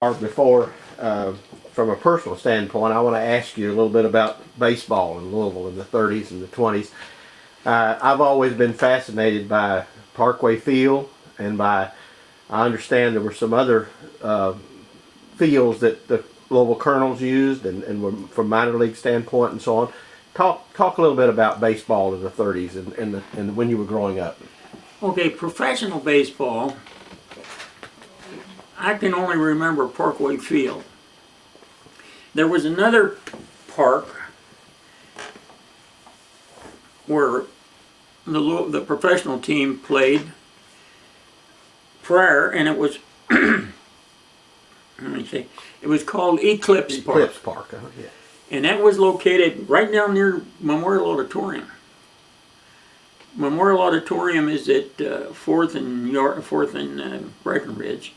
Before, from a personal standpoint, I want to ask you a little bit about baseball in Louisville in the 30s and the 20s. I've always been fascinated by Parkway Field, and I understand there were some other fields that the Louisville Colonels used, and were from minor league standpoint and so on. Talk a little bit about baseball in the 30s and when you were growing up. Okay, professional baseball, I can only remember Parkway Field. There was another park where the professional team played prior, and it was let me see, it was called Eclipse Park. Eclipse Park, yeah. And that was located right down near Memorial Auditorium. Memorial Auditorium is at 4th and Breckenridge,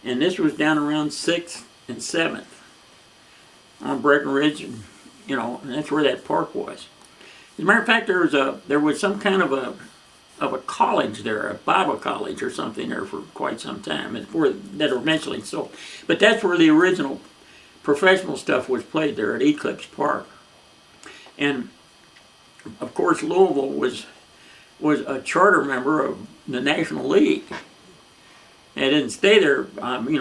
and this was down around 6th and 7th on Breckenridge, and that's where that park was. As a matter of fact, there was some kind of a college there, a Bible college or something there for quite some time. That eventually sold, but that's where the original professional stuff was played, there at Eclipse Park. And of course, Louisville was a charter member of the National League. It didn't stay there, as we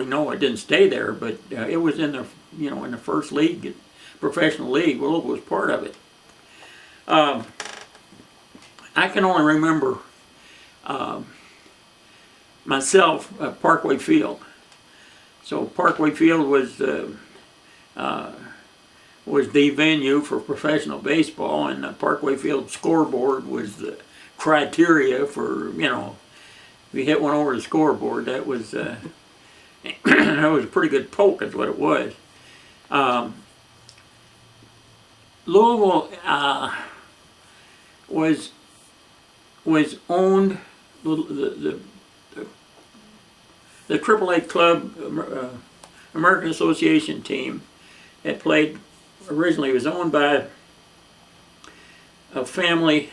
know, it didn't stay there, but it was in the in the first league, professional league. Louisville was part of it. I can only remember myself Parkway Field. So Parkway Field was the venue for professional baseball, and the Parkway Field scoreboard was the criteria for if you hit one over the scoreboard, that was that was a pretty good poke, is what it was. Louisville was owned, the AAA club, American Association team that played originally was owned by a family,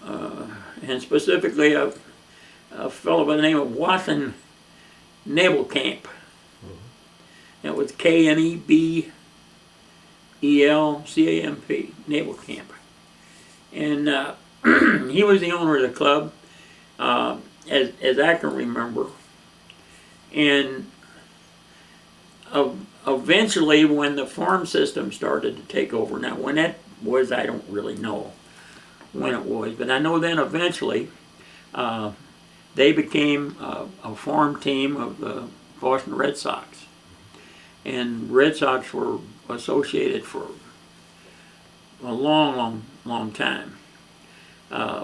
and specifically a fellow by the name of Watson Nebelkamp. That was Knebelcamp, Nebelkamp. And he was the owner of the club, as I can remember. And eventually, when the farm system started to take over, now when that was, I don't really know when it was, but I know then eventually they became a farm team of the Boston Red Sox. And Red Sox were associated for a long time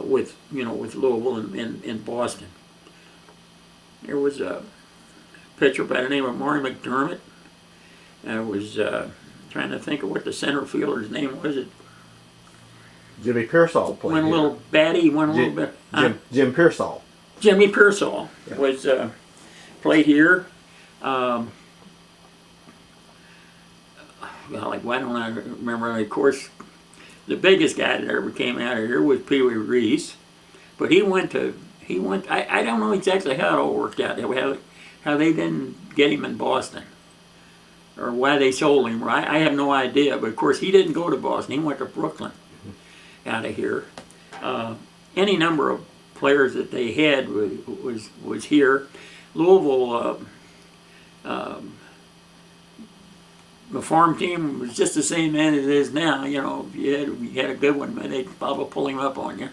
with Louisville and Boston. There was a pitcher by the name of Maury McDermott. I was trying to think of what the center fielder's name was. Jimmy Pearsall played Went a little batty, went a little bit. Jim Pearsall. Jimmy Pearsall was played here. Why don't I remember? Of course, the biggest guy that ever came out of here was Pee Wee Reese, but he went. I don't know exactly how it all worked out. How they didn't get him in Boston, or why they sold him. I have no idea. But of course, he didn't go to Boston. He went to Brooklyn, out of here. Any number of players that they had was here. Louisville. The farm team was just the same man as it is now. If you had a good one, they'd probably pull him up on you.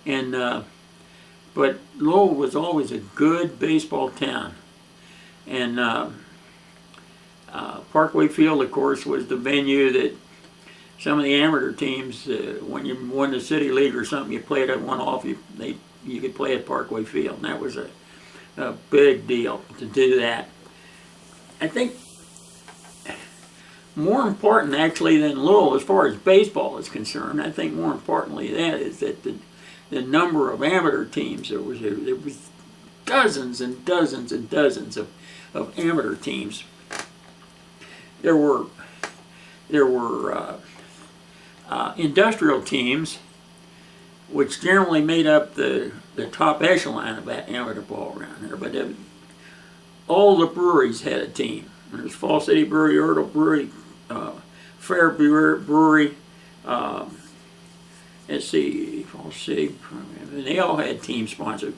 And but Louisville was always a good baseball town. And Parkway Field, of course, was the venue that some of the amateur teams, when you won the city league or something, you played at one off. You could play at Parkway Field, and that was a big deal to do that. I think more important, actually, than Louisville, as far as baseball is concerned, I think more importantly that is that the number of amateur teams, there was dozens and dozens and dozens of amateur teams. There were industrial teams, which generally made up the top echelon of that amateur ball around here, but all the breweries had a team. There's Fall City Brewery, Erdel Brewery, Fair Brewery, let's see, Fall City, and they all had team sponsors.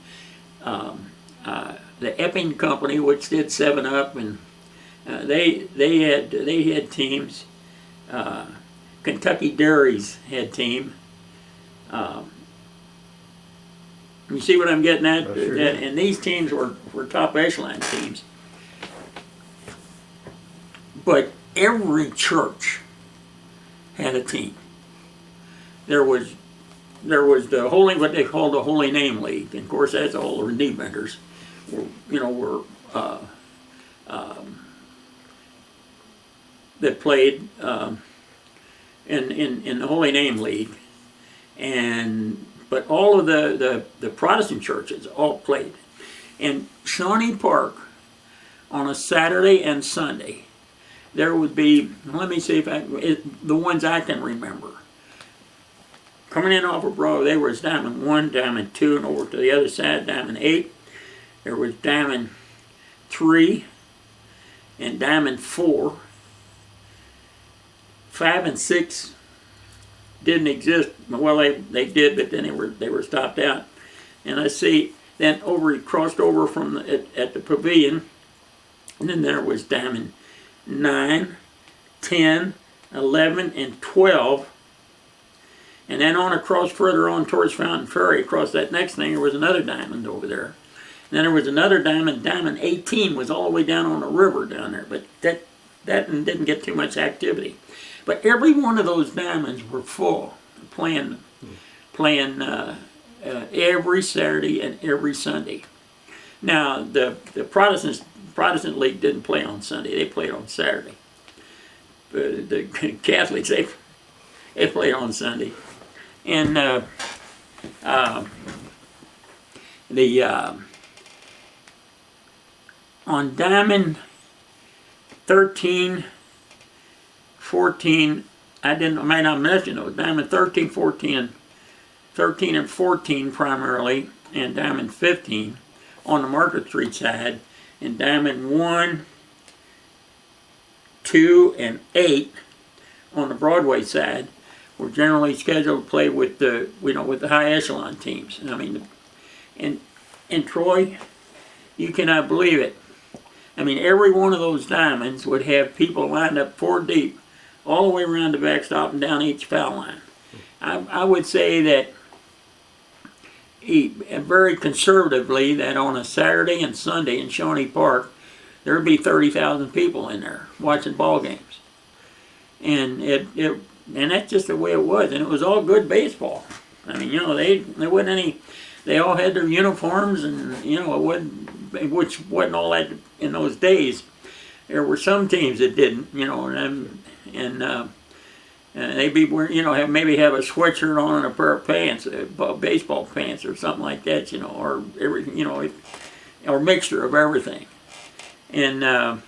The Epping Company, which did 7-Up, and they had teams. Kentucky Dairies had team. You see what I'm getting at? Sure. And these teams were top echelon teams. But every church had a team. There was the holy, what they called the Holy Name League, and of course that's all the knee benders. That played in the Holy Name League, but all of the Protestant churches all played. In Shawnee Park, on a Saturday and Sunday, there would be, let me see the ones I can remember. Coming in off of Broadway, there was Diamond 1, Diamond 2, and over to the other side, Diamond 8. There was Diamond 3 and Diamond 4. 5 and 6 didn't exist. Well, they did, but then they were stopped out. And I see, then he crossed over from at the pavilion, and then there was Diamond 9, 10, 11, and 12. And then on across further on towards Fountain Ferry, across that next thing, there was another diamond over there. And then there was another diamond. Diamond 18 was all the way down on the river down there, but that didn't get too much activity. But every one of those diamonds were full, playing every Saturday and every Sunday. Now the Protestant League didn't play on Sunday; they played on Saturday. The Catholics they played on Sunday, and on Diamond 13, 14, I might not mention those. Diamond 13, 14, 13 and 14 primarily, and Diamond 15 on the Market Street side, and Diamond 1, 2, and 8 on the Broadway side were generally scheduled to play with the high echelon teams. I mean, and Troy, you cannot believe it. I mean, every one of those diamonds would have people lined up 4 deep, all the way around the backstop and down each foul line. I would say that very conservatively that on a Saturday and Sunday in Shawnee Park, there would be 30,000 people in there watching ball games, and and that's just the way it was, and it was all good baseball. I mean, there wasn't any. They all had their uniforms, and which wasn't all that in those days. There were some teams that didn't, and they'd be wearing, maybe have a sweatshirt on and a pair of pants, baseball pants or something like that, or everything, or mixture of everything. And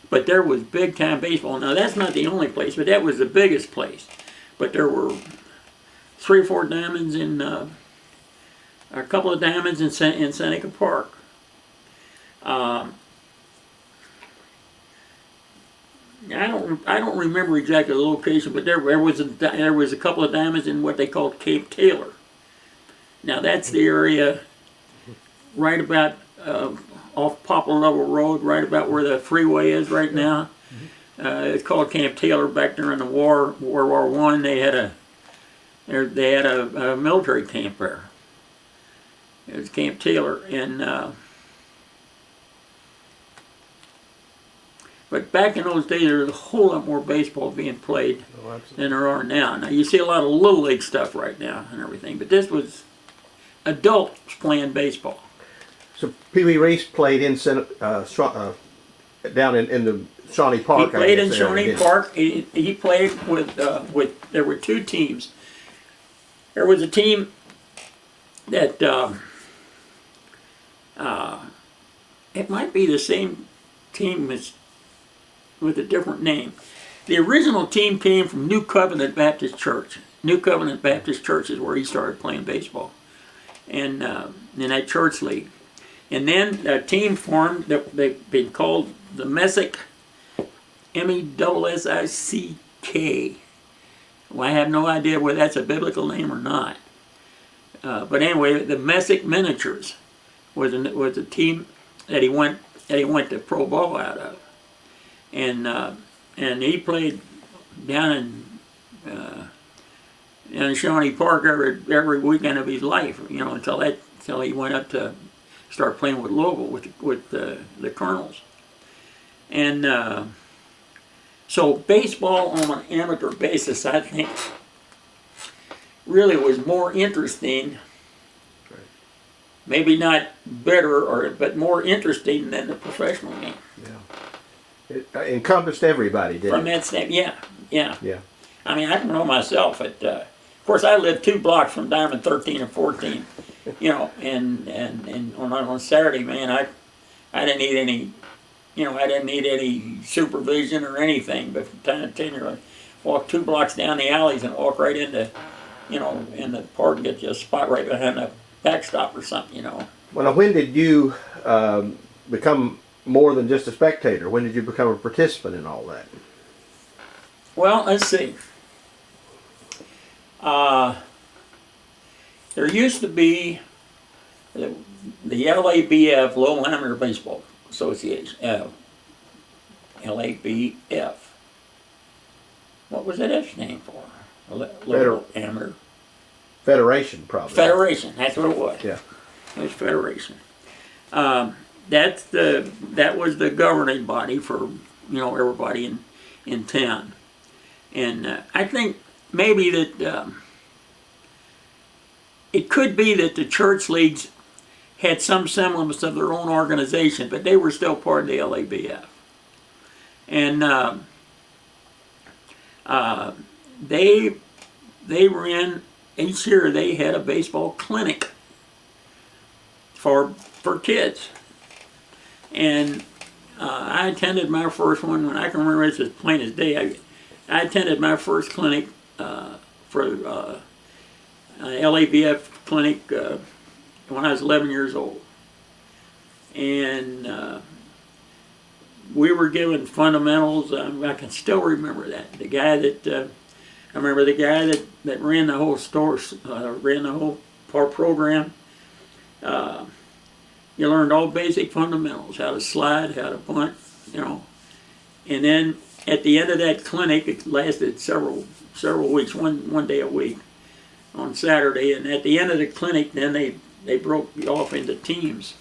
but there was big time baseball. Now that's not the only place, but that was the biggest place. But there were 3 or 4 diamonds in, a couple of diamonds in Seneca Park. I don't remember exactly the location, but there was a couple of diamonds in what they called Cape Taylor. Now that's the area right about off Poplar Level Road, right about where the freeway is right now. It's called Camp Taylor. Back during the World War I, they had a military camp there. It was Camp Taylor, and but back in those days, there was a whole lot more baseball being played than there are now. Now you see a lot of little league stuff right now and everything, but this was adults playing baseball. So Pee Wee Reese played down in the Shawnee Park. He played in Shawnee Park. He played with there were 2 teams. There was a team that it might be the same team with a different name. The original team came from New Covenant Baptist Church. New Covenant Baptist Church is where he started playing baseball, and in that church league. And then a team formed that they've been called the Messick, Messick. Well, I have no idea whether that's a biblical name or not. But anyway, the Messick Miniatures was a team that he went to pro ball out of, and he played down in Shawnee Park every weekend of his life, until he went up to start playing with Louisville with the Colonels, and so baseball on an amateur basis, I think, really was more interesting. Maybe not better, but more interesting than the professional game. Yeah. It encompassed everybody, didn't it? From that standpoint, yeah. Yeah. I mean, I can know myself. Of course, I lived 2 blocks from Diamond 13 and 14. And on Saturday, man, I didn't need any. I didn't need any supervision or anything. But from time to time, you walk 2 blocks down the alleys and walk right into, in the park and get you a spot right behind the backstop or something. Well, now, when did you become more than just a spectator? When did you become a participant in all that? Well, let's see. There used to be the LABF, Lowell Amateur Baseball Association. LABF. What was that F stand for? Lowell Amateur Federation, probably. Federation. That's what it was. Yeah. It was Federation. That was the governing body for everybody in town, and I think maybe that it could be that the church leagues had some semblance of their own organization, but they were still part of the LABF, and they ran each year. They had a baseball clinic for kids. And I attended my first one, when I can remember it's as plain as day. I attended my first clinic for LABF clinic when I was 11 years old. And we were given fundamentals. I can still remember that. The guy that ran the whole store, ran the whole program. You learned all basic fundamentals, how to slide, how to bunt, And then at the end of that clinic, it lasted several weeks, one day a week on Saturday. And at the end of the clinic, then they broke off into teams.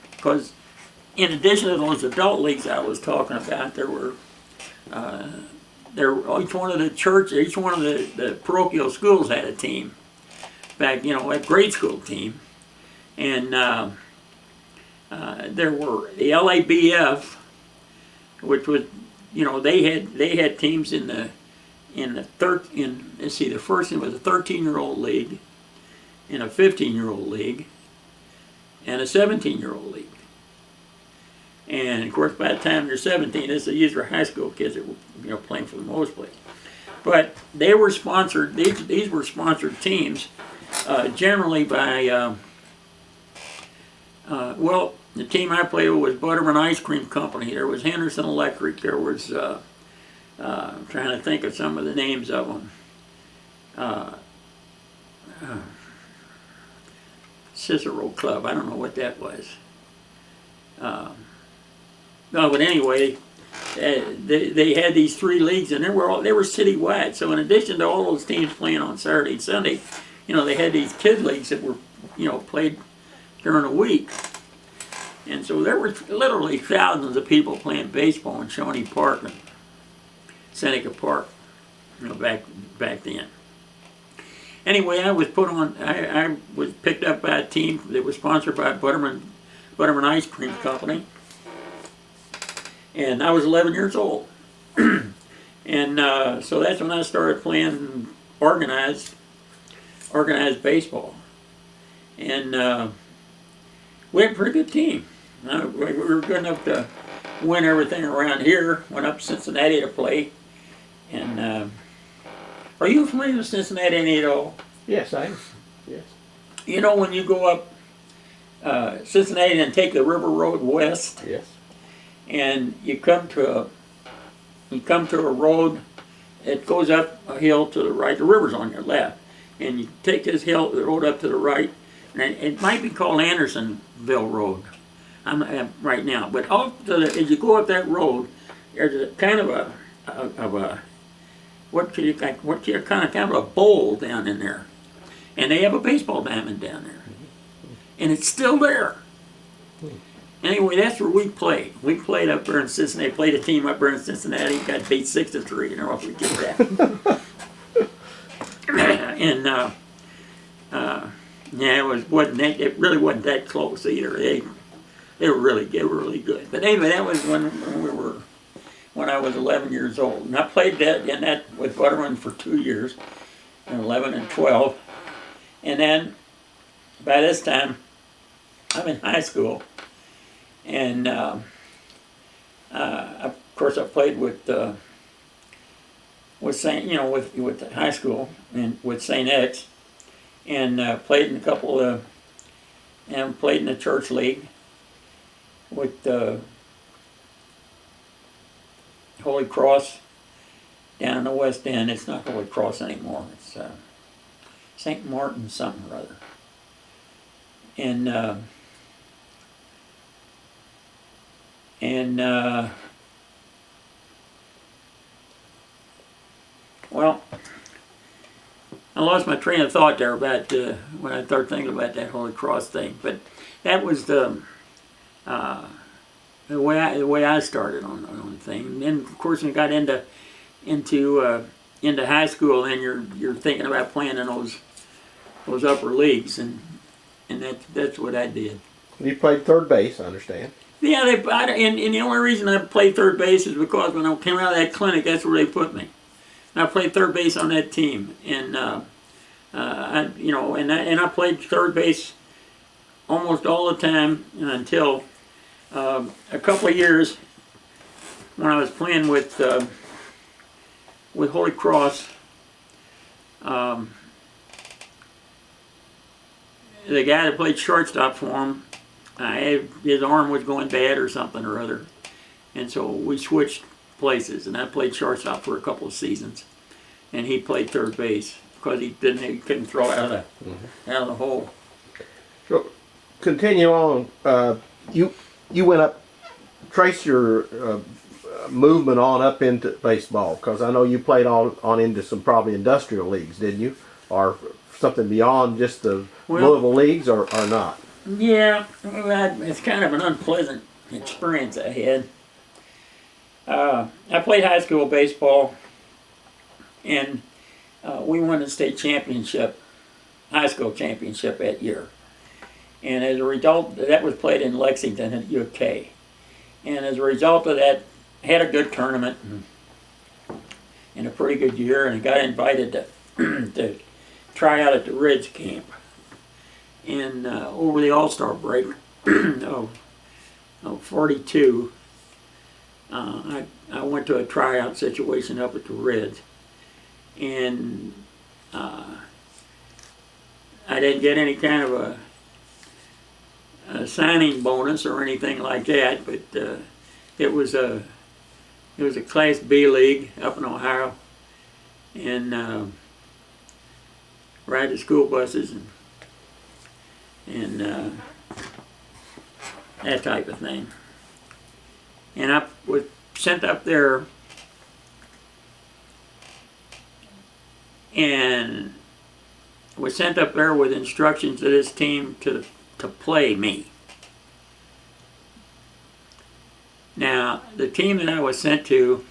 Because in addition to those adult leagues I was talking about, there were each one of the parochial schools had a team. In fact, a grade school team. And there were the LABF, which was, they had teams the first one was a 13-year-old league, and a 15-year-old league, and a 17-year-old league. And of course, by the time you're 17, these were high school kids that were playing for the most place. But they were sponsored. These were sponsored teams, generally by. The team I played with was Butterman Ice Cream Company. There was Henderson Electric. There was, I'm trying to think of some of the names of them. Cicero Club. I don't know what that was. No, but anyway, they had these 3 leagues, and they were citywide. So in addition to all those teams playing on Saturday and Sunday, they had these kid leagues that were, played during the week. And so there were literally thousands of people playing baseball in Shawnee Park and Seneca Park, back then. Anyway, I was I was picked up by a team that was sponsored by Butterman Ice Cream Company. And I was 11 years old. And so that's when I started playing organized baseball. And we had a pretty good team. We were good enough to win everything around here. Went up to Cincinnati to play. And are you familiar with Cincinnati at all? Yes, I am. Yes. When you go up Cincinnati and take the River Road west, Yes. and you come to a road. It goes up a hill to the right. The river's on your left, and you take this hill, the road up to the right, and it might be called Andersonville Road. I'm right now, but as you go up that road, there's a kind of a kind of a bowl down in there, and they have a baseball diamond down there, and it's still there. Anyway, that's where we played. We played up there in Cincinnati. Played a team up there in Cincinnati. Got beat 6-3. You know if we get that. And yeah, it really wasn't that close either. They were really good. But anyway, that was when I was 11 years old, and I played that with Butterman for 2 years, 11 and 12, and then by this time I'm in high school. And of course, I played with high school and with St. X, and played in a couple of, and played in the church league with Holy Cross down in the West End. It's not Holy Cross anymore. It's St. Martin something or other. Well, I lost my train of thought there about when I started thinking about that Holy Cross thing. But that was the way I started on the thing. And then, of course, when I got into high school, then you're thinking about playing in those upper leagues, and that's what I did. You played third base, I understand. Yeah, and the only reason I played third base is because when I came out of that clinic, that's where they put me. And I played third base on that team, and I played third base almost all the time until a couple of years when I was playing with Holy Cross. The guy that played shortstop for him, his arm was going bad or something or other, and so we switched places, and I played shortstop for a couple of seasons, and he played third base because he couldn't throw it out of the hole. So, continue on. You went up, trace your movement on up into baseball, because I know you played on into some probably industrial leagues, didn't you, or something beyond just the Louisville leagues, or not? Yeah, it's kind of an unpleasant experience I had. I played high school baseball, and we won the state championship, high school championship that year. And as a result, that was played in Lexington at UK. And as a result of that, had a good tournament and a pretty good year, and got invited to try out at the Ridge camp. And over the All-Star break of 42, I went to a tryout situation up at the Ridge, and I didn't get any kind of a signing bonus or anything like that, but it was a Class B league up in Ohio, and ride the school buses and that type of thing. And I was sent up there, and was sent up there with instructions to this team to play me. Now, the team that I was sent to,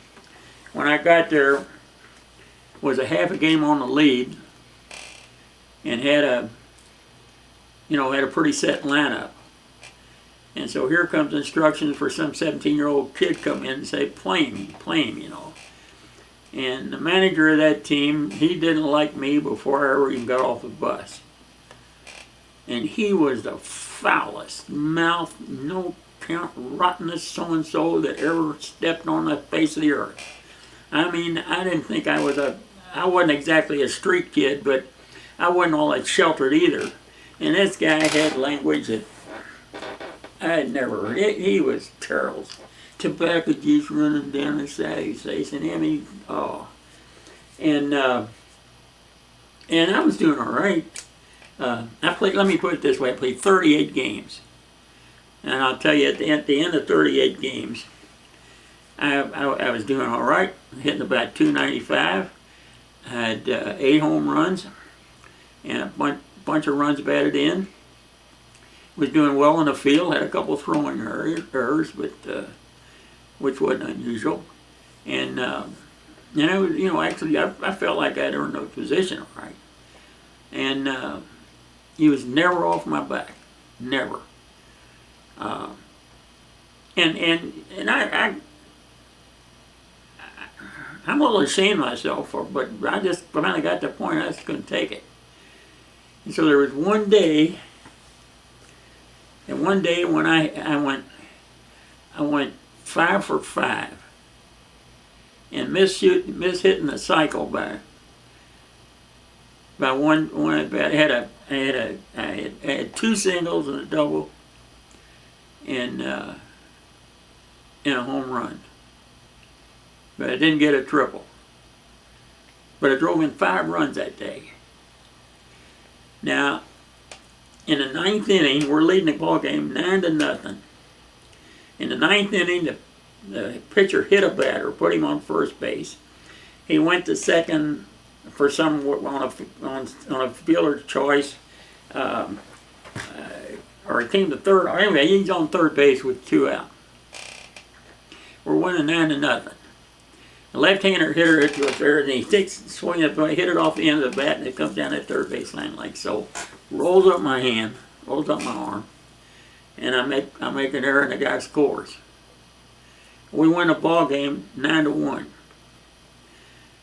when I got there, was a half a game on the lead, and had a pretty set lineup. And so here comes instructions for some 17-year-old kid come in and say, play him, And the manager of that team, he didn't like me before I ever even got off the bus. And he was the foulest mouth, no count, rottenest so-and-so that ever stepped on the face of the earth. I mean, I didn't think I wasn't exactly a street kid, but I wasn't all that sheltered either. And this guy had language that I never. He was terrible. Tobacco juice running down his side of his face, and I mean, oh, and I was doing all right. I played. Let me put it this way: I played 38 games, and I'll tell you, at the end of 38 games, I was doing all right, hitting about 295. I had 8 home runs and a bunch of runs batted in. Was doing well in the field, had a couple throwing errors, but which wasn't unusual. And I was, actually, I felt like I'd earned the position all right. And he was never off my back, never. I'm a little ashamed of myself but I just finally got to the point I just couldn't take it. And so there was one day when I went 5 for 5 and missed hitting the cycle by one at bat. I had 2 singles and a double and a home run. But I didn't get a triple. But I drove in 5 runs that day. Now, in the 9th inning, we're leading the ball game 9-0. In the 9th inning, the pitcher hit a batter, put him on first base. He went to second for some on a fielder's choice, or he came to third. Anyway, he's on third base with 2 out. We're winning 9-0. The left-hander hitter hit to a third, and he swing it, hit it off the end of the bat, and it comes down that third base line like so. Rolls up my hand, rolls up my arm, and I make an error, and the guy scores. We win the ball game 9-1.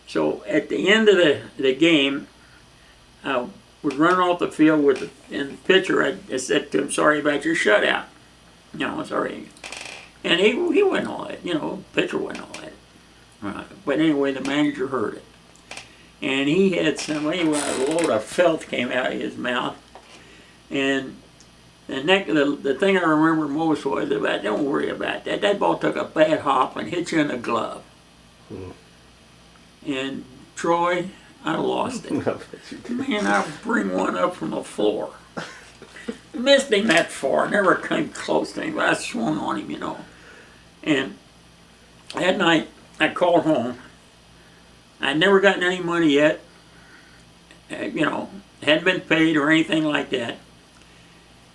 So at the end of the game, I was running off the field and the pitcher. I said to him, "Sorry about your shutout." Sorry. And he wasn't all that. Pitcher wasn't all that. But anyway, the manager heard it. And he had a load of felt came out of his mouth. And the thing I remember most was about, don't worry about that. That ball took a bad hop and hit you in the glove. And Troy, I lost it. Man, I bring one up from the floor. Missed him that far, never came close to him, but I swung on him, And that night, I called home. I'd never gotten any money yet. Hadn't been paid or anything like that.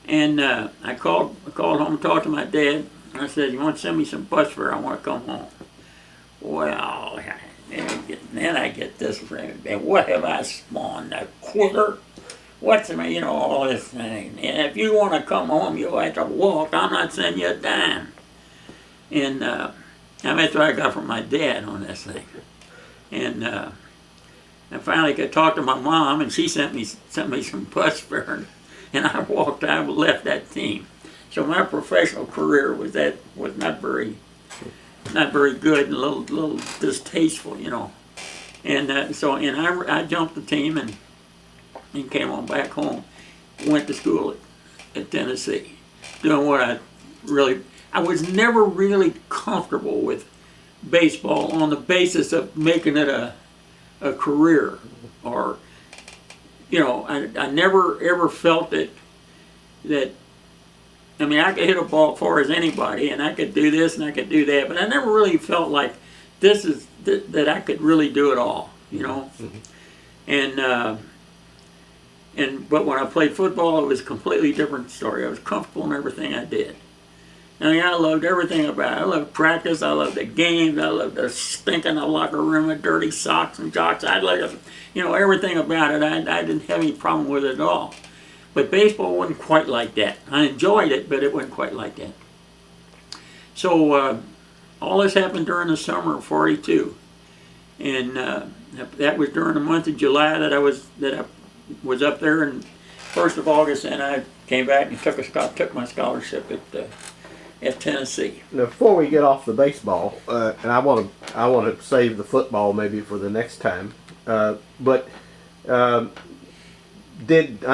And I called home and talked to my dad. I said, "You want to send me some bus fare? I want to come home." Well, then I get this thing. And what have I spawned? A quitter? What's all this thing? And if you want to come home, you'll have to walk. I'm not sending you a dime. And that's what I got from my dad on this thing. And I finally could talk to my mom, and she sent me some bus fare, and I left that team. So my professional career was not very good and a little distasteful, And I jumped the team and came on back home. Went to school at Tennessee, doing what I was never really comfortable with baseball on the basis of making it a career, or I never ever felt that I could hit a ball as far as anybody, and I could do this and I could do that, but I never really felt like that I could really do it all, But when I played football, it was a completely different story. I was comfortable in everything I did. I loved everything about it. I loved practice. I loved the games. I loved the stink in the locker room of dirty socks and jocks. I loved, everything about it. I didn't have any problem with it at all. But baseball wasn't quite like that. I enjoyed it, but it wasn't quite like that. So all this happened during the summer of '42, and that was during the month of July that I was up there. And 1st of August, and I came back and took my scholarship at Tennessee. Now, before we get off the baseball, and I want to save the football maybe for the next time, but I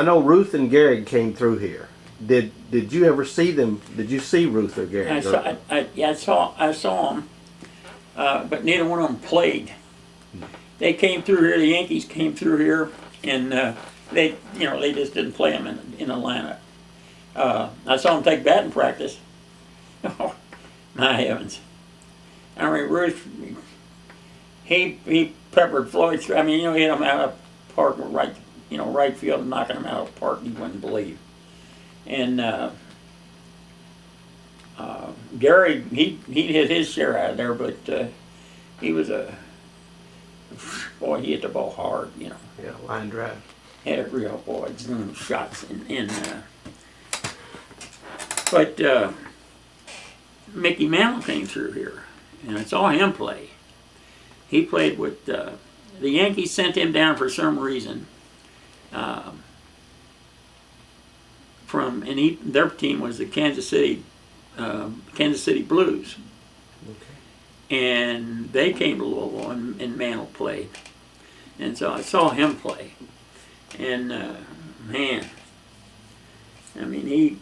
know Ruth and Gary came through here. Did did you ever see them? Did you see Ruth or Gary? I saw them, but neither one of them played. They came through here. The Yankees came through here, and they just didn't play them in Atlanta. I saw them take batting practice. Oh, my heavens! I mean, Ruth, he peppered Floyd through. I mean, hit him out of the park, right field, and knocking him out of the park. You wouldn't believe. And Gary, he hit his share out of there, but he was he hit the ball hard, Yeah, line drive. Had it real, shots. But Mickey Mantle came through here, and I saw him play. He played with, the Yankees sent him down for some reason. Their team was the Kansas City Blues. Okay. And they came to Louisville, and Mantle played. And so I saw him play. And, man, I mean,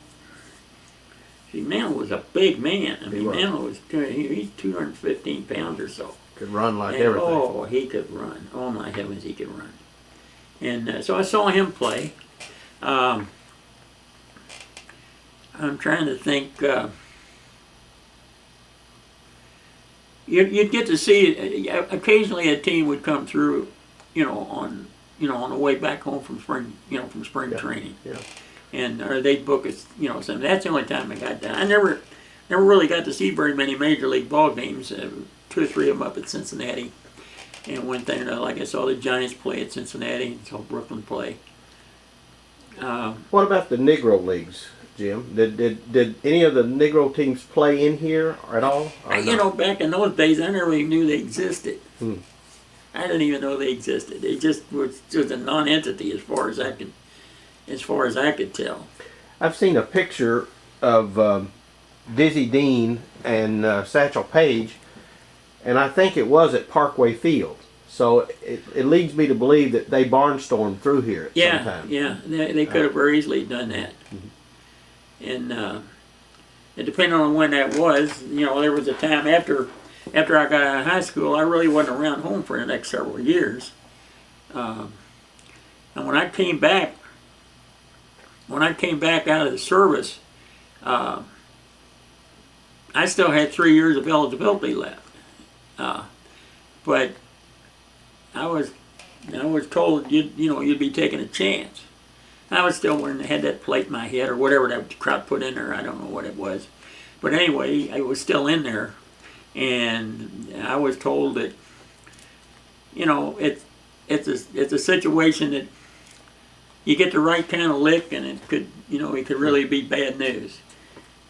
Mantle was a big man. I mean, Mantle was, he's 215 pounds or so. Could run like everything. Oh, he could run. Oh, my heavens, he could run. And so I saw him play. I'm trying to think. You'd get to see occasionally a team would come through, on the way back home from spring training. Yeah. And or they'd book us, something. That's the only time I got that. I never really got to see very many major league ball games. 2 or 3 of them up at Cincinnati, and one thing like I saw the Giants play at Cincinnati, and saw Brooklyn play. What about the Negro leagues, Jim? Did any of the Negro teams play in here at all? Back in those days, I never even knew they existed. I didn't even know they existed. They just was a non-entity as far as I could tell. I've seen a picture of Dizzy Dean and Satchel Paige, and I think it was at Parkway Field. So it leads me to believe that they barnstormed through here at some time. Yeah, they could have very easily done that. Mm-hmm. And depending on when that was, there was a time after I got out of high school, I really wasn't around home for the next several years. And when I came back out of the service, I still had 3 years of eligibility left. But I was told you'd be taking a chance. I was still had that plate in my head or whatever that crowd put in there. I don't know what it was, but anyway, I was still in there, and I was told that it's a situation that you get the right kind of lick, and it could really be bad news.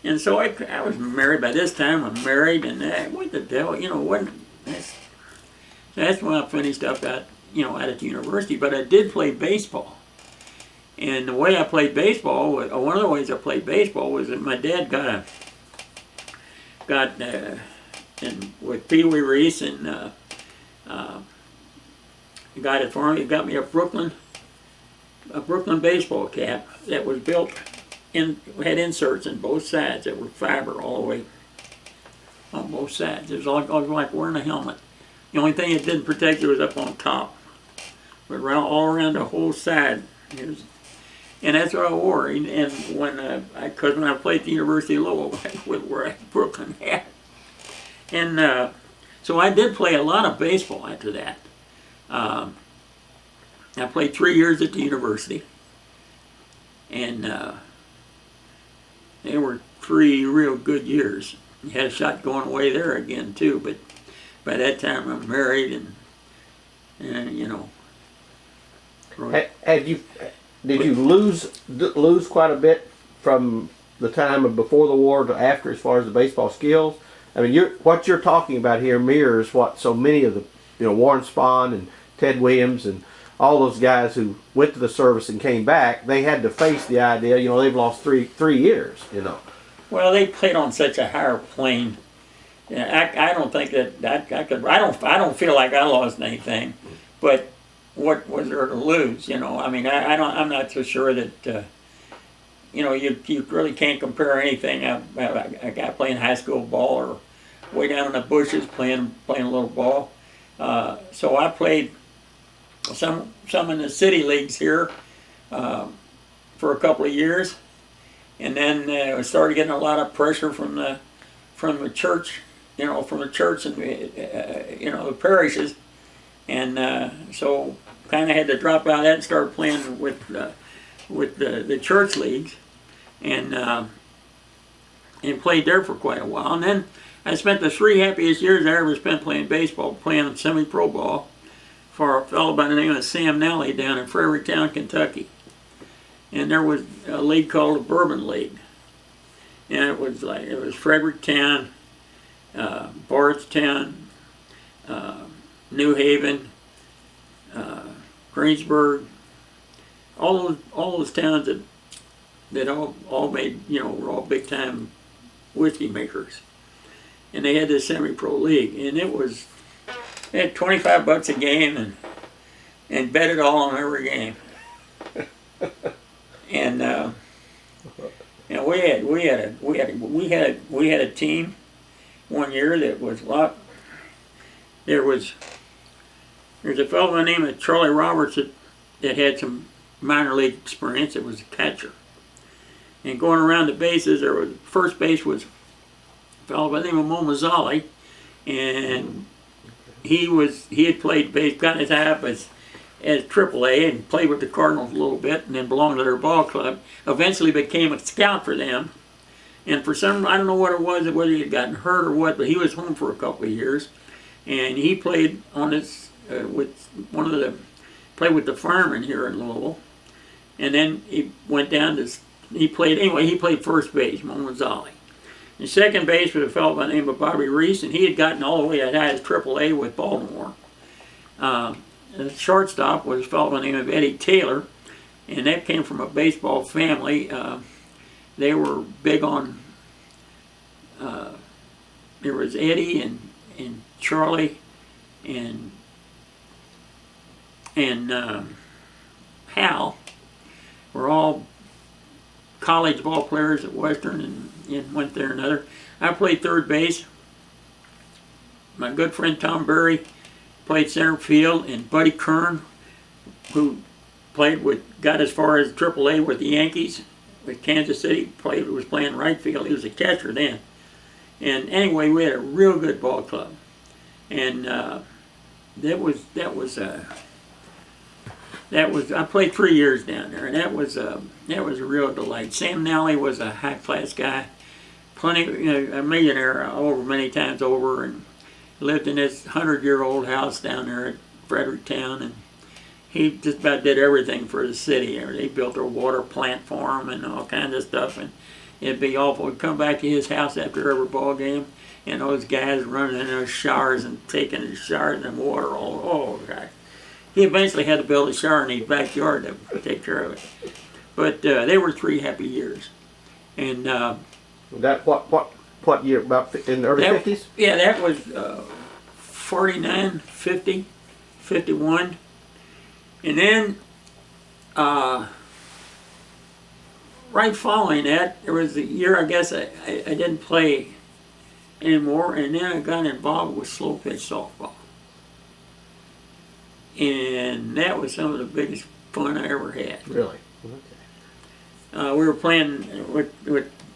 And so I was married by this time. I'm married, and what the devil, that's when I finished up out at the university. But I did play baseball, and the way I played baseball, one of the ways I played baseball was that my dad got with Pee Wee Reese and got it for me. He got me a Brooklyn baseball cap that was built. Had inserts in both sides that were fiber all the way on both sides. It was like wearing a helmet. The only thing it didn't protect you was up on top, but all around the whole side. And that's what I wore. And when I played at the University of Louisville, I would wear a Brooklyn hat. And so I did play a lot of baseball after that. I played 3 years at the university, and they were 3 real good years. You had a shot going away there again too, but by that time I'm married and Did you lose quite a bit from the time of before the war to after, as far as the baseball skills? I mean, what you're talking about here mirrors what so many of the Warren Spahn and Ted Williams and all those guys who went to the service and came back. They had to face the idea. They've lost three years. Well, they played on such a higher plane. I don't think that I could. I don't feel like I lost anything, but what was there to lose? I mean, I'm not so sure that you really can't compare anything. A guy playing high school ball or way down in the bushes playing a little ball. So I played some in the city leagues here for a couple of years, and then I started getting a lot of pressure from the church, from the church and the parishes, and so kind of had to drop out of that and start playing with the church leagues, and played there for quite a while. And then I spent the 3 happiest years I ever spent playing baseball, playing semi-pro ball for a fellow by the name of Sam Nally down in Fredericktown, Kentucky. And there was a league called the Bourbon League, and it was Fredericktown, Bardstown, New Haven, Greensburg, all those towns that all made, were all big time whiskey makers, and they had this semi-pro league, and they had $25 a game, and bet it all on every game, and we had a team one year that was a lot. There's a fellow by the name of Charlie Roberts that had some minor league experience. It was a catcher. And going around the bases, first base was a fellow by the name of Momazali, and he had played base, got his high up as AAA, and played with the Cardinals a little bit, and then belonged to their ball club. Eventually became a scout for them, and for some, I don't know what it was, whether he had gotten hurt or what, but he was home for a couple of years, and he played on his played with the firemen here in Louisville, and then he went down to. He played first base, Momazali. And second base was a fellow by the name of Bobby Reese, and he had gotten all the way as high as AAA with Baltimore. The shortstop was a fellow by the name of Eddie Taylor, and that came from a baseball family. They were big on, there was Eddie and Charlie and Hal were all college ball players at Western and went there another. I played third base. My good friend Tom Berry played center field, and Buddy Kern, who got as far as AAA with the Yankees, with Kansas City, was playing right field. He was a catcher then. And anyway, we had a real good ball club, and that was I played 3 years down there, and that was a real delight. Sam Nally was a high class guy, a millionaire many times over, and lived in this 100-year-old house down there at Fredericktown, and he just about did everything for the city. They built a water plant for him and all kinds of stuff, and it'd be awful. We'd come back to his house after every ball game, and those guys running in those showers and taking the showers and water all God. He eventually had to build a shower in his backyard to take care of it. But they were 3 happy years. And that what year? About in the early 50s? Yeah, that was 49, 50, 51. And then right following that, there was a year I guess I didn't play anymore, and then I got involved with slow pitch softball. And that was some of the biggest fun I ever had. Really? Okay. We were playing with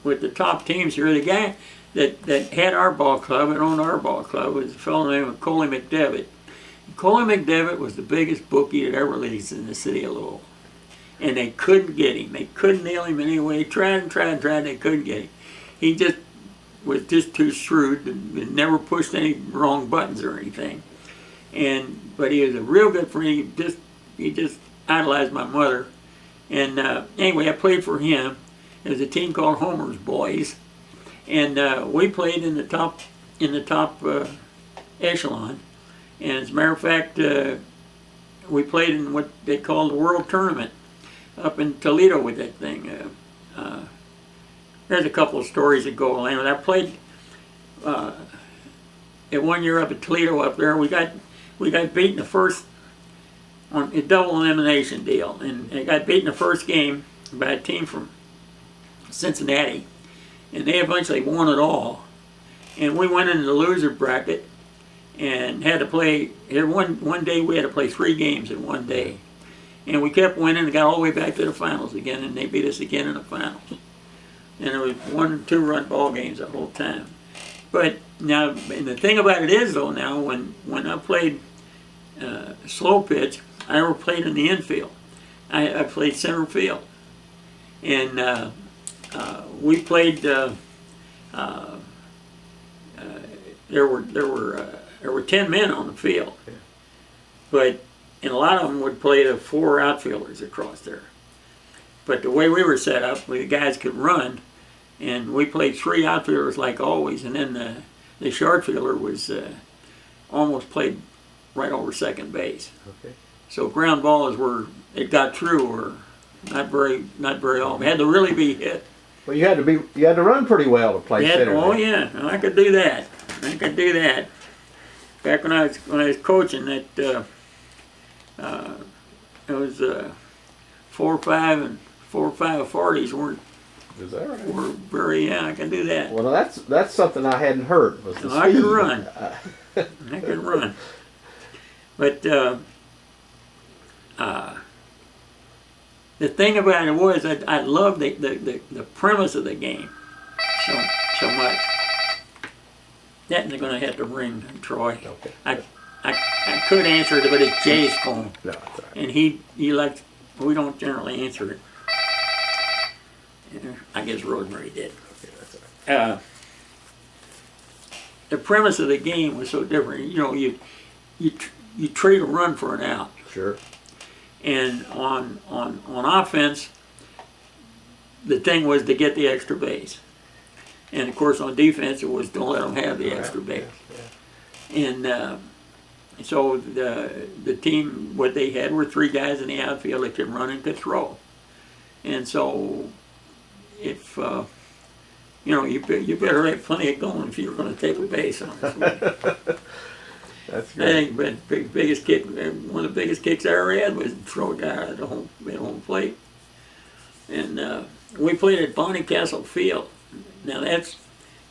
the top teams here. The guy that had our ball club and owned our ball club was a fellow named Coley McDevitt. Coley McDevitt was the biggest bookie that ever lived in the city of Louisville. And they couldn't get him. They couldn't nail him anyway. Tried, they couldn't get him. He just was just too shrewd and never pushed any wrong buttons or anything. But he was a real good friend. He just idolized my mother. And anyway, I played for him. There was a team called Homer's Boys, and we played in the top echelon. And as a matter of fact, we played in what they call the World Tournament up in Toledo with that thing. There's a couple of stories that go along with it. I played at 1 year up at Toledo up there. We got beaten the first on a double elimination deal, and I got beaten the first game by a team from Cincinnati, and they eventually won it all. And we went into the loser bracket and had to play. One day we had to play 3 games in one day, and we kept winning and got all the way back to the finals again, and they beat us again in the finals. And it was 1- and 2-run ball games the whole time. But now, and the thing about it is though, now when I played slow pitch, I never played in the infield. I played center field, and we played. There were 10 men on the field, but and a lot of them would play the 4 outfielders across there. But the way we were set up, the guys could run, and we played 3 outfielders like always, and then the short fielder was almost played right over second base. Okay. So ground balls it got through were not very often. It had to really be hit. Well, you had to run pretty well to play center. Oh yeah, I could do that. Back when I was coaching, it was 4-5 and 4-5 40s weren't. Is that right? Were very I can do that. Well, that's something I hadn't heard. Was the speed. I could run. I could run. But the thing about it was I loved the premise of the game so much. That's going to have to ring, Troy. Okay. I could answer it, but it's Jay's phone. No, that's all right. And he likes, we don't generally answer it. I guess Rosemary did. Okay, that's all right. The premise of the game was so different. You know, you trade a run for an out. Sure. And on offense, the thing was to get the extra base. And of course on defense it was don't let them have the extra base. Yeah. And so the team, what they had were 3 guys in the outfield that could run and could throw. And so if you better have plenty of going if you're going to take a base on this. That's great. I think but biggest kick, one of the biggest kicks I ever had was to throw a guy at the home plate. And we played at Bonnycastle Field. Now that's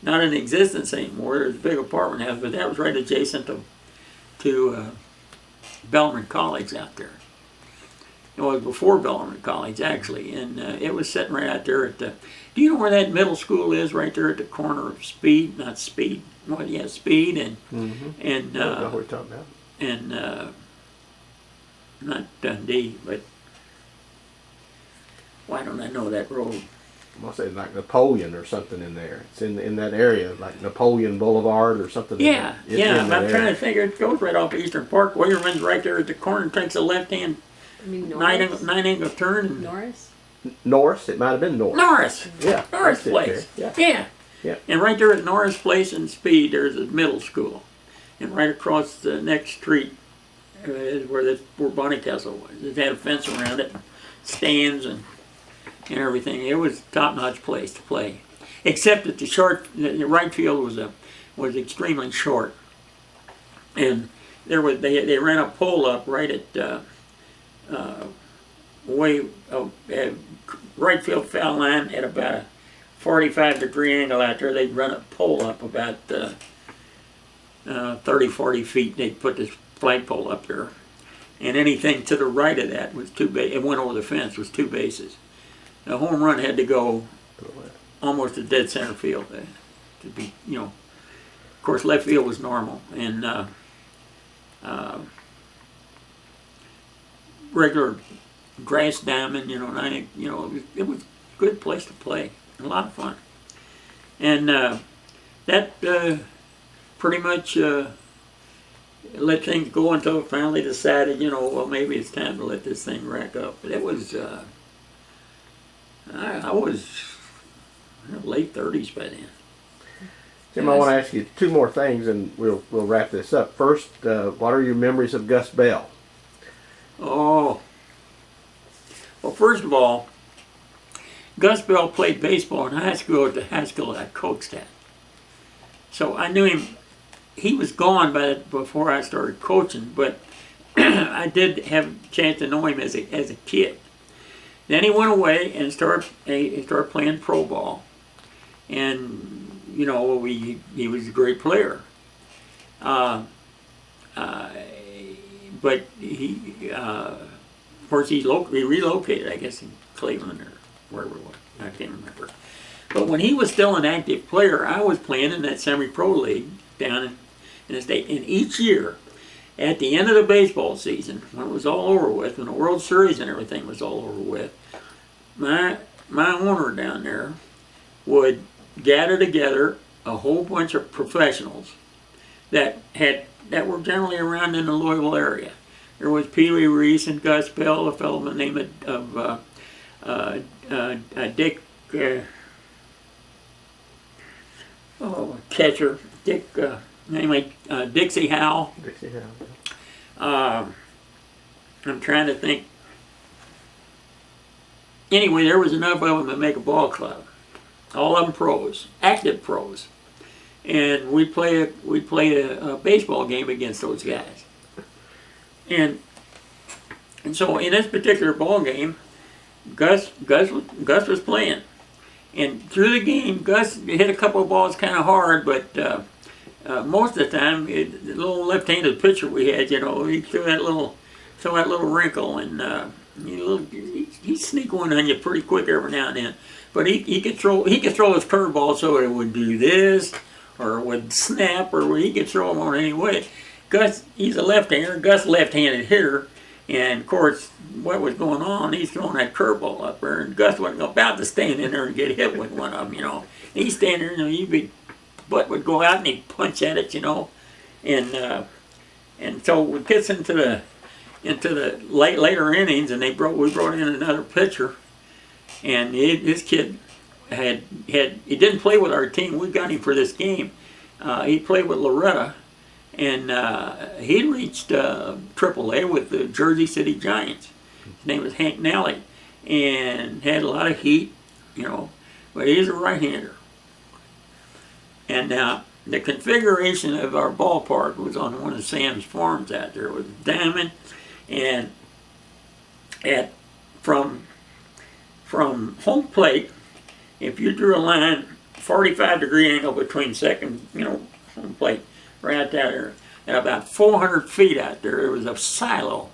not in existence anymore. There's a big apartment house, but that was right adjacent to Bellarmine College out there. It was before Bellarmine College actually, and it was sitting right out there at the. Do you know where that middle school is? Right there at the corner of Speed and and I don't know what you're talking about. And not Dundee, but why don't I know that road? I'm gonna say like Napoleon or something in there. It's in that area, like Napoleon Boulevard or something. Yeah, in I'm trying to think. It goes right off Eastern Parkway. It runs right there at the corner and takes a left-hand nine-angle turn. And Norris. It might have been Norris. Norris. Yeah. Norris Place. Yeah. And right there at Norris Place and Speed, there's a middle school. And right across the next street is where Bonnycastle was. It had a fence around it, stands and everything. It was a top-notch place to play. Except that the right field was extremely short. And they ran a pole up right at right field foul line at about a 45-degree angle out there. They'd run a pole up about 30, 40 feet. They'd put this flagpole up there. And anything to the right of that was 2 bases. It went over the fence, was 2 bases. The home run had to go almost to dead center field to be, Of course, left field was normal. And regular grass diamond, and it was a good place to play. A lot of fun. And that pretty much let things go until it finally decided, well, maybe it's time to let this thing rack up. But it was, I was late 30s by then. Jim, I want to ask you 2 more things, and we'll wrap this up. First, what are your memories of Gus Bell? Oh, well, first of all, Gus Bell played baseball in high school at the high school I coached at. So I knew him. He was gone before I started coaching, but I did have a chance to know him as a kid. Then he went away and started playing pro ball, and you know he was a great player. But he, of course, he relocated, I guess, in Cleveland or wherever it was. I can't remember. But when he was still an active player, I was playing in that semi-pro league down in the state. And each year, at the end of the baseball season, when it was all over with, when the World Series and everything was all over with, my owner down there would gather together a whole bunch of professionals that were generally around in the Louisville area. There was Pee Wee Reese and Gus Bell, a fellow by the name of Dick, catcher, Dick, Dixie Howell. Dixie Howell. I'm trying to think. Anyway, there was enough of them to make a ball club. All of them pros, active pros. And we play a baseball game against those guys. And so in this particular ball game, Gus was playing. And through the game, Gus hit a couple of balls kind of hard, but most of the time, the little left-handed pitcher we had, you know, he threw that little wrinkle, and he'd sneak one on you pretty quick every now and then. But he could throw his curveball so it would do this, or it would snap, or he could throw them on any way. Gus, he's a left-hander. Gus, left-handed hitter. And, of course, what was going on, he's throwing that curveball up there, and Gus wasn't about to stand in there and get hit with one of them, you know. He's standing there, you know, butt would go out and he'd punch at it, you know. And so we gets into the later innings, and we brought in another pitcher, and this kid he didn't play with our team. We got him for this game. He played with Loretta. And he'd reached AAA with the Jersey City Giants. His name was Hank Nally, and had a lot of heat, you know, but he's a right-hander. And now the configuration of our ballpark was on one of Sam's farms out there. It was diamond, and from home plate, if you drew a line, 45-degree angle between second, you know, home plate, right out there, and about 400 feet out there was a silo.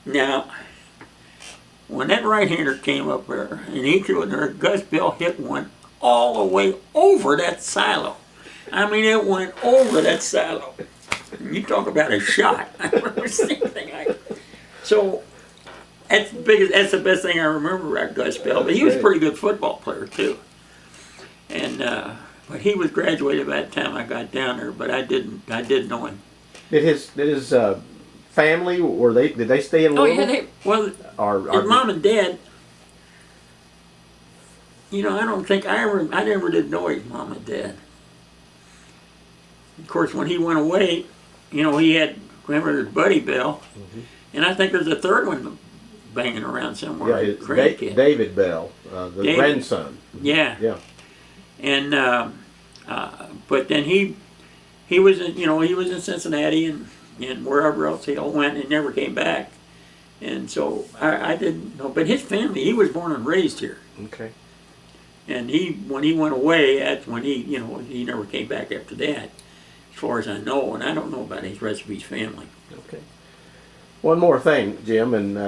Now, when that right-hander came up there, and he threw it there, Gus Bell hit one all the way over that silo. I mean, it went over that silo. You talk about a shot. I never seen anything like it. So, that's the best thing I remember about Gus Bell. But he was a pretty good football player, too. And, but he was graduated by the time I got down there, but I didn't know him. Did his family, did they stay in Louisville? Oh yeah, his mom and dad. You know, I don't think I never did know his mom and dad. Of course, when he went away, you know, he had, remember, his Buddy Bell, and I think there's a third one banging around somewhere. Yeah, it's David Bell, the grandson. Yeah. Yeah. And but then he was in Cincinnati and wherever else he all went, and never came back. And so I didn't know. But his family, he was born and raised here. Okay. And when he went away, that's when he never came back after that, as far as I know. And I don't know about his rest of his family. Okay. One more thing, Jim, and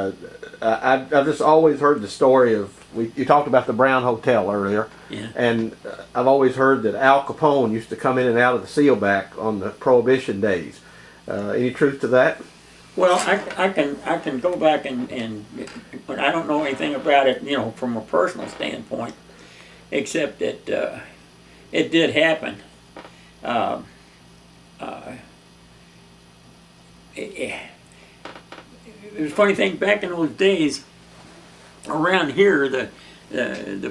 I've just always heard the story of, you talked about the Brown Hotel earlier, yeah. And I've always heard that Al Capone used to come in and out of the Sealback on the Prohibition days. Any truth to that? Well, I can go back but I don't know anything about it, you know, from a personal standpoint, except that it did happen. It was a funny thing, back in those days, around here, the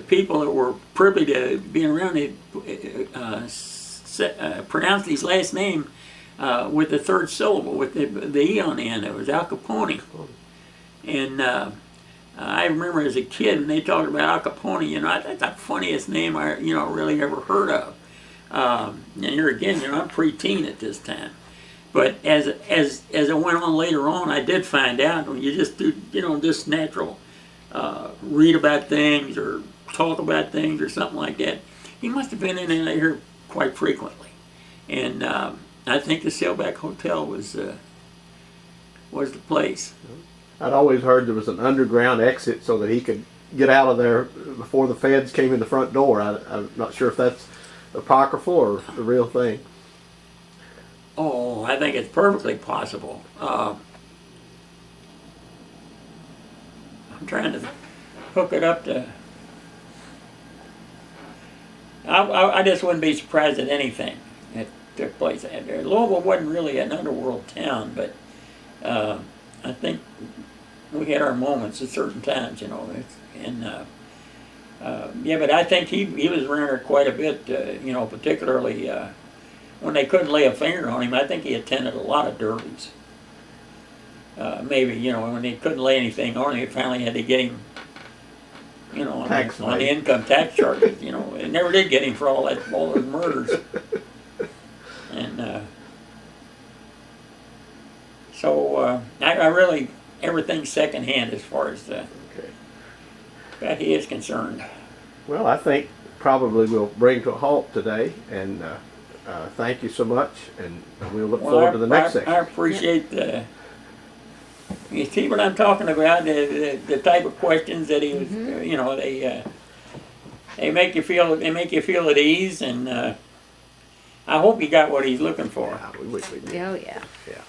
people that were privy to being around, they pronounced his last name with the third syllable, with the E on the end. It was Al Capone. And I remember as a kid, when they talked about Al Capone, you know, that's the funniest name I, really ever heard of. And here again, I'm preteen at this time. But as it went on later on, I did find out when you just do, just natural read about things or talk about things or something like that. He must have been in and out here quite frequently, and I think the Sailback Hotel was the place. I'd always heard there was an underground exit so that he could get out of there before the feds came in the front door. I'm not sure if that's apocryphal or the real thing. Oh, I think it's perfectly possible. I'm trying to hook it up to. I just wouldn't be surprised at anything that took place out there. Louisville wasn't really an underworld town, but I think we had our moments at certain times, And yeah, but I think he was around there quite a bit, particularly when they couldn't lay a finger on him. I think he attended a lot of derbies. Maybe, when they couldn't lay anything on him, they finally had to get him, on the income tax charges. They never did get him for all those murders. And so I really, everything's secondhand as far as that he is concerned. Well, I think probably we'll bring to a halt today, and thank you so much, and we'll look forward to the next section. I appreciate you see what I'm talking about, the type of questions that he was, they make you feel at ease, and I hope he got what he's looking for. Yeah, we did. Oh, yeah. Yeah.